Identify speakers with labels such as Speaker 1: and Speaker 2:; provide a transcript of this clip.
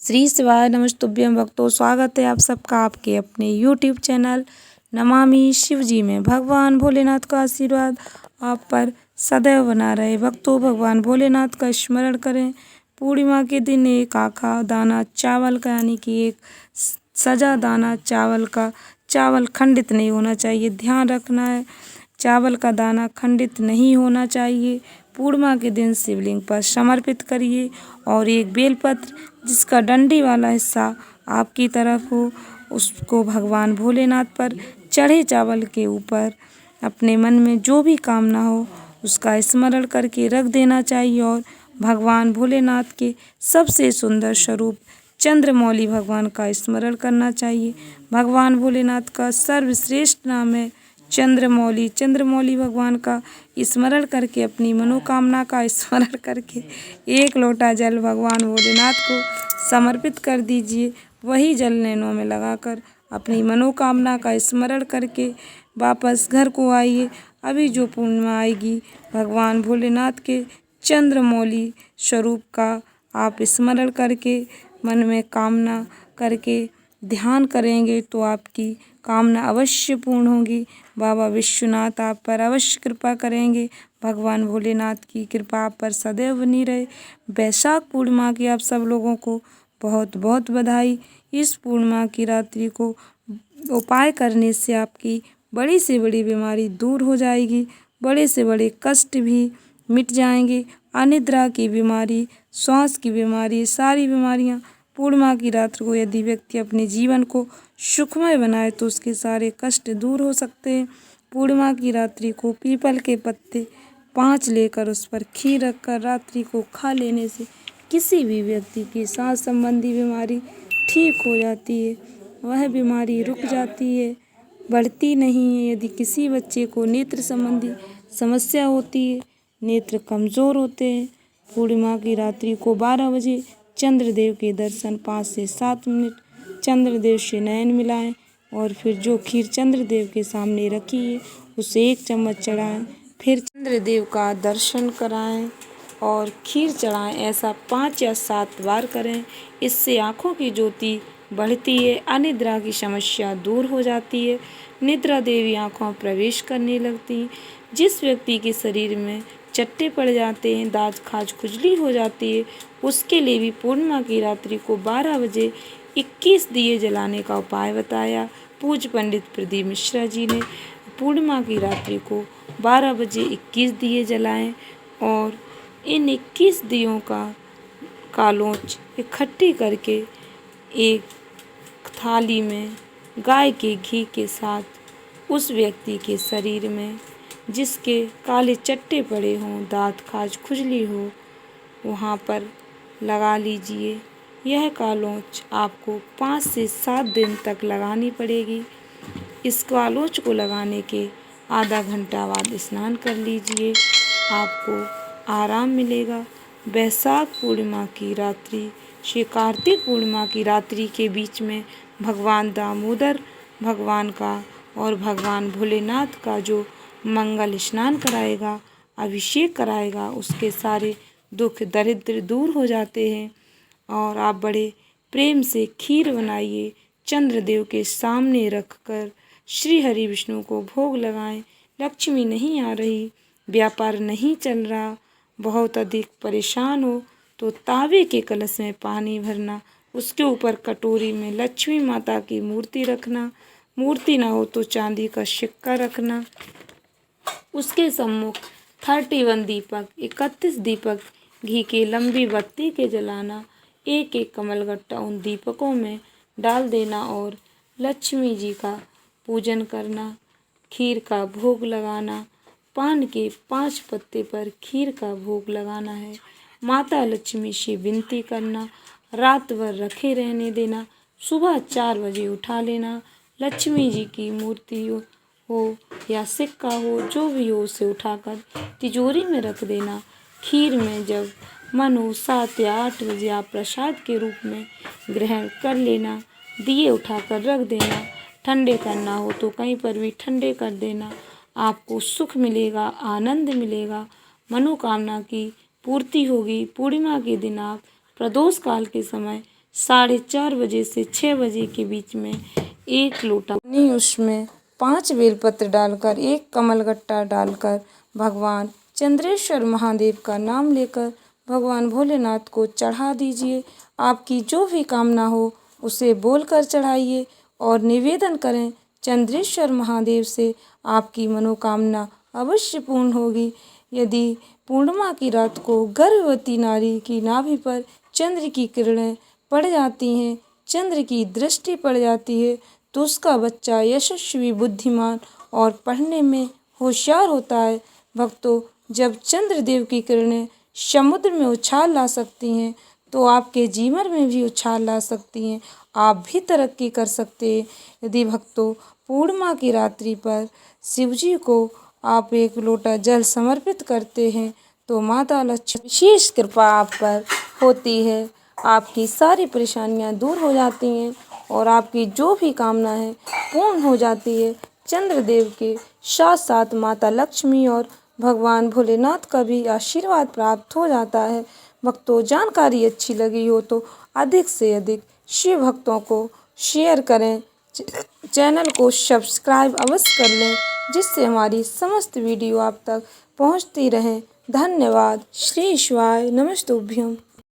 Speaker 1: श्री शिवाय नमस्तुभ्यं भक्तों, स्वागत है आप सबका आपके अपने YouTube चैनल नमामि शिवजी में। भगवान भोलेनाथ का आशीर्वाद आप पर सदैव बना रहे। भक्तों, भगवान भोलेनाथ का स्मरण करें। पूर्णिमा के दिन एक आखा दाना चावल का यानी कि एक सजा दाना चावल का चावल खंडित नहीं होना चाहिए। ध्यान रखना है, चावल का दाना खंडित नहीं होना चाहिए। पूर्णिमा के दिन शिवलिंग पर समर्पित करिए और एक बेलपत्र जिसका डंडी वाला हिस्सा आपकी तरफ हो उसको भगवान भोलेनाथ पर चढ़े चावल के ऊपर अपने मन में जो भी कामना हो उसका स्मरण करके रख देना चाहिए। और भगवान भोलेनाथ के सबसे सुंदर स्वरूप चंद्रमौली भगवान का स्मरण करना चाहिए। भगवान भोलेनाथ का सर्वश्रेष्ठ नाम है चंद्रमौली। चंद्रमौली भगवान का स्मरण करके अपनी मनोकामना का स्मरण करके एक लोटा जल भगवान भोलेनाथ को समर्पित कर दीजिए। वही जल नैनों में लगाकर अपनी मनोकामना का स्मरण करके वापस घर को आइए। अभी जो पूर्णिमा आएगी भगवान भोलेनाथ के चंद्रमौली स्वरूप का आप स्मरण करके मन में कामना करके ध्यान करेंगे तो आपकी कामना अवश्य पूर्ण होगी। बाबा विश्वनाथ आप पर अवश्य कृपा करेंगे। भगवान भोलेनाथ की कृपा आप पर सदैव बनी रहे। वैशाख पूर्णिमा की आप सब लोगों को बहुत बहुत बधाई। इस पूर्णिमा की रात्रि को उपाय करने से आपकी बड़ी से बड़ी बीमारी दूर हो जाएगी, बड़े से बड़े कष्ट भी मिट जाएंगे। अनिद्रा की बीमारी, श्वास की बीमारी, सारी बीमारियां पूर्णिमा की रात्रि को यदि व्यक्ति अपने जीवन को सुखमय बनाए तो उसके सारे कष्ट दूर हो सकते हैं। पूर्णिमा की रात्रि को पीपल के पत्ते 5 लेकर उस पर खीर रखकर रात्रि को खा लेने से किसी भी व्यक्ति की सांस संबंधी बीमारी ठीक हो जाती है। वह बीमारी रुक जाती है, बढ़ती नहीं है। यदि किसी बच्चे को नेत्र संबंधी समस्या होती है, नेत्र कमज़ोर होते हैं, पूर्णिमा की रात्रि को 12 बजे चंद्रदेव के दर्शन 5 से 7 मिनट चंद्रदेव से नयन मिलाएं और फिर जो खीर चंद्रदेव के सामने रखी है उसे 1 चम्मच चढ़ाएं। फिर चंद्रदेव का दर्शन कराएं और खीर चढ़ाएं। ऐसा 5 या 7 बार करें। इससे आँखों की ज्योति बढ़ती है, अनिद्रा की समस्या दूर हो जाती है, निद्रा देवी आँखों में प्रवेश करने लगती हैं। जिस व्यक्ति के शरीर में चट्टे पड़ जाते हैं, दाँत खाज खुजली हो जाती है, उसके लिए भी पूर्णिमा की रात्रि को 12 बजे 21 दिए जलाने का उपाय बताया पूज्य पंडित प्रदीप मिश्रा जी ने। पूर्णिमा की रात्रि को 12 बजे 21 दिए जलाएं और इन 21 दियों का कालोच इकट्ठी करके एक थाली में गाय के घी के साथ उस व्यक्ति के शरीर में जिसके काले चट्टे पड़े हों, दाँत खाज खुजली हो, वहाँ पर लगा लीजिए। यह कालोच आपको 5 से 7 दिन तक लगानी पड़ेगी। इस कालोच को लगाने के आधा घंटा बाद स्नान कर लीजिए, आपको आराम मिलेगा। वैशाख पूर्णिमा की रात्रि से कार्तिक पूर्णिमा की रात्रि के बीच में भगवान दामोदर भगवान का और भगवान भोलेनाथ का जो मंगल स्नान कराएगा, अभिषेक कराएगा, उसके सारे दुख दरिद्र दूर हो जाते हैं। और आप बड़े प्रेम से खीर बनाइए, चंद्रदेव के सामने रखकर श्री हरि विष्णु को भोग लगाएं। लक्ष्मी नहीं आ रही, व्यापार नहीं चल रहा, बहुत अधिक परेशान हो तो तांबे के कलश में पानी भरना, उसके ऊपर कटोरी में लक्ष्मी माता की मूर्ति रखना, मूर्ति ना हो तो चांदी का सिक्का रखना, उसके सम्मुख 31 दीपक 31 दीपक घी की लंबी बत्ती के जलाना, एक एक कमलगट्टा उन दीपकों में डाल देना और लक्ष्मी जी का पूजन करना, खीर का भोग लगाना। पान के 5 पत्ते पर खीर का भोग लगाना है। माता लक्ष्मी से विनती करना, रात भर रखे रहने देना, सुबह 4 बजे उठा लेना। लक्ष्मी जी की मूर्ति हो या सिक्का हो, जो भी हो उसे उठाकर तिजोरी में रख देना। खीर में जब मन हो 7 या 8 बजे आप प्रसाद के रूप में ग्रहण कर लेना। दिए उठाकर रख देना। ठंडे करना हो तो कहीं पर भी ठंडे कर देना। आपको सुख मिलेगा, आनंद मिलेगा, मनोकामना की पूर्ति होगी। पूर्णिमा के दिन आप प्रदोष काल के समय 4:30 बजे से 6 बजे के बीच में 1 लोटा पानी, उसमें 5 बेलपत्र डालकर 1 कमलगट्टा डालकर भगवान चंद्रेश्वर महादेव का नाम लेकर भगवान भोलेनाथ को चढ़ा दीजिए। आपकी जो भी कामना हो उसे बोलकर चढ़ाइए और निवेदन करें चंद्रेश्वर महादेव से आपकी मनोकामना अवश्य पूर्ण होगी। यदि पूर्णिमा की रात को गर्भवती नारी की नाभि पर चंद्र की किरणें पड़ जाती हैं, चंद्र की दृष्टि पड़ जाती है, तो उसका बच्चा यशस्वी, बुद्धिमान और पढ़ने में होशियार होता है। भक्तों, जब चंद्रदेव की किरणें समुद्र में उछाल ला सकती हैं, तो आपके जीवन में भी उछाल ला सकती हैं। आप भी तरक्की कर सकते हैं। यदि भक्तों पूर्णिमा की रात्रि पर शिवजी को आप 1 लोटा जल समर्पित करते हैं, तो माता लक्ष्मी विशेष कृपा आप पर होती है। आपकी सारी परेशानियां दूर हो जाती हैं और आपकी जो भी कामना है पूर्ण हो जाती है। चंद्रदेव के साथ साथ माता लक्ष्मी और भगवान भोलेनाथ का भी आशीर्वाद प्राप्त हो जाता है। भक्तों, जानकारी अच्छी लगी हो तो अधिक से अधिक शिव भक्तों को शेयर करें, चैनल को सब्सक्राइब अवश्य कर लें, जिससे हमारी समस्त वीडियो आप तक पहुंचती रहें। धन्यवाद। श्री शिवाय नमस्तुभ्यम।